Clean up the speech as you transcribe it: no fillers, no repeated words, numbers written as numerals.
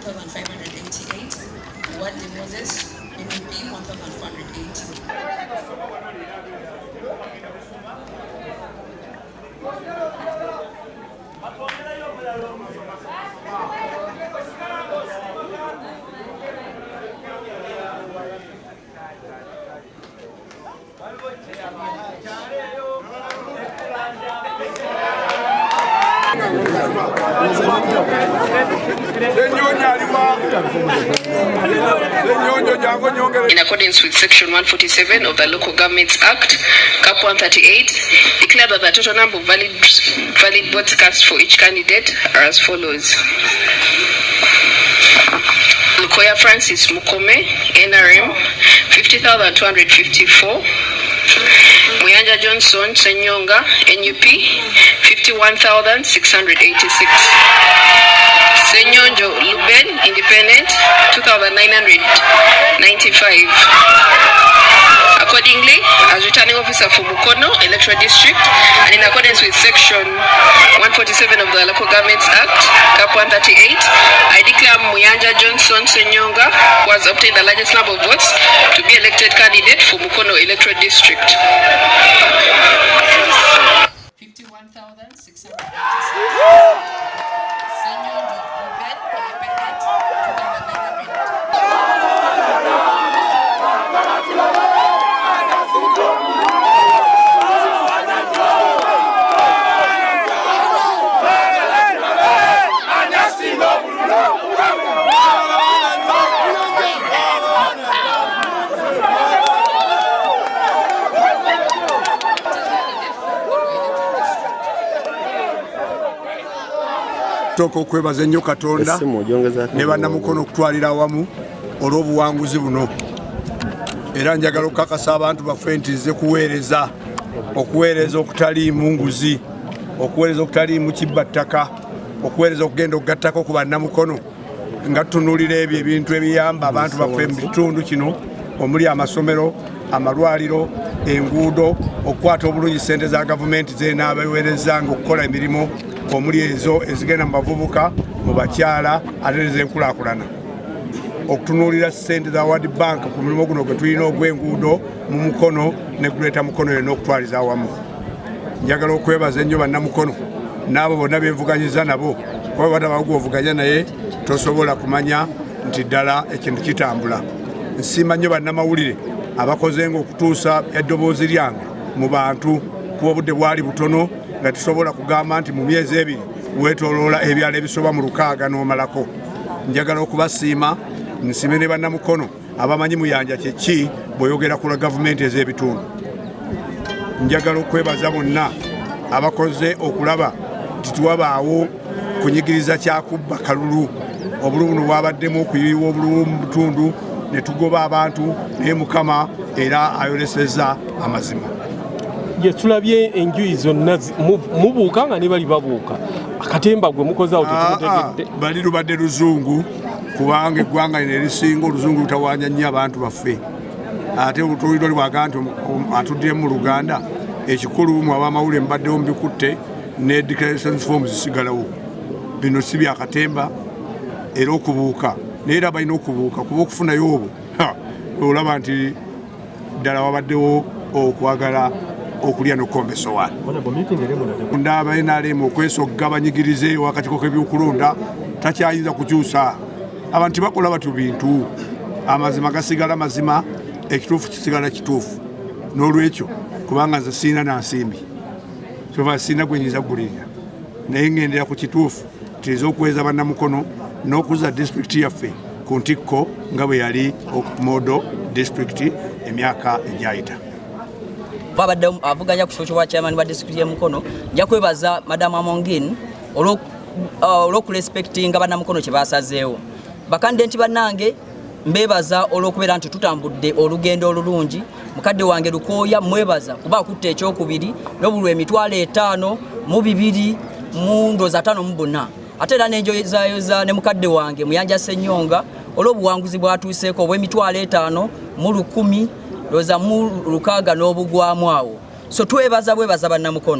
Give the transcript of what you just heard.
1588. Wadi Moses, NUP 1480. In accordance with Section 147 of the Local Governments Act, Cap 138, declare that the total number of valid votes cast for each candidate are as follows. Lukoya Francis Mukome, NRM, 50,254. Muyanja Johnson Senyonga, NUP, 51,686. Senyonjo Luben, Independent, 2,995. Accordingly, as returning officer for Mukono Electoral District, and in accordance with Section 147 of the Local Governments Act, Cap 138, I declare Muyanja Johnson Senyonga, who has obtained the largest number of votes, to be elected candidate for Mukono Electoral District. 51,686. Senyonjo Luben, Independent, 2,995. Toko okwebaza ennyo Katonda ne bannamukono okutwalira awamu olw'obuwanguzi buno, era njagala okukakasa abantu baffe nti nze okuweereza okutaliimu nguzi, okuweereza okutaliimu kibbattaka, okuweereza okugenda okugattako ku bannamukono nga tutunuulira ebyo ebintu ebiyamba abantu baffe mu bitundu kino omuli amasomero, amalwaliro, enguudo, okukwata obulungi ssente za gavumenti z'enaabaweerezanga okukola emirimu omuli ezo ezigenda mu bavubuka, mu bakyala ate n'ez'enkulaakulana. Okutunuulira ssente za World Bank ku mulimu guno gwe tulina ogw'enguudo mu Mukono ne Greater Mukono yonna okutwaliza awamu. Njagala okwebaza ennyo bannamukono n'abo bonna benvuganyiza nabo, kuba batabawo gw'ovuganya naye tosobola kumanya nti ddala ekintu kitambula. Nsiima nnyo bannamawulire abakozenga okutuusa eddoboozi lyange mu bantu kuba obudde bwali butono nga tusobola kugamba nti mu myezi ebiri weetooloola ebyalo ebisoba mu 6 n'omalako. Njagala okubasiima, nsiime ne bannamukono abamanyi muyanja kyeki bw'oyogera ku gavumenti ez'ebitundu. Njagala okwebaza bonna abakoze okulaba nti tuwabaawo kunyigiriza kyakubba kalulu, obululu buno bwabaddemu okuyiwa obululu mu bitundu ne tugoba abantu, naye Mukama era ayolesezza amazima. Tulabye enjuyi zonna mubuuka nga ne bali babuuka, akatemba gwe mukozawo tetumutegedde. Bali lubadde luzungu, kubanga eggwanga lino erisinga oluzungu lutawaanya nnyo abantu baffe. Ate olutuliro lwaga nti atuddire mu Luganda, ekikulu mu ab'amawulire mbaddewo mbikutte ne declaration forms zisigalawo. Bino si bya katemba era okubuuka, naye era balina okubuuka kuba okufunayo obwo olaba nti ddala wabaddewo okwagala okulya n'okukombesa wano. Ndaba NRM okwesogga banyigirize wakatiko k'ebyokulonda takyayinza kukyusa. Abantu bakola batyo bintu, amazima gasigala mazima, ekituufu kisigala kituufu. N'olwekyo kubanga nze siina na nsimbi, kyova siina gwe nyinza kugulirira, naye ngendera ku kituufu tiza okuweza bannamukono n'okuzza disitulikiti yaffe ku ntikko nga bwe yali Modo disitulikiti emyaka egyayita. Babadde avuganya ku kifo ky'obwa chairman wa disitulikiti y'e Mukono, nja kwebaza Madam Amongin olw'okurespektinga bannamukono kye basazeewo. Bakandidenti bannange mbebaza olw'okubeera nti tutambudde olugendo olulungi. Mukadde wange Lukooya mwebaza kuba akutte ekyokubiri n'obulwa emitwalo 5 mu 2 mu ndoozi 5 mu 4. Ate era n'enjoyezaayoza ne mukadde wange Muyanja Senyonga olw'obuwanguzi bwatuuseeko obw'emitwalo 5 mu 10 ndooza mu 6 n'obugwamu awo. So twebaza bwebaza bannamukono.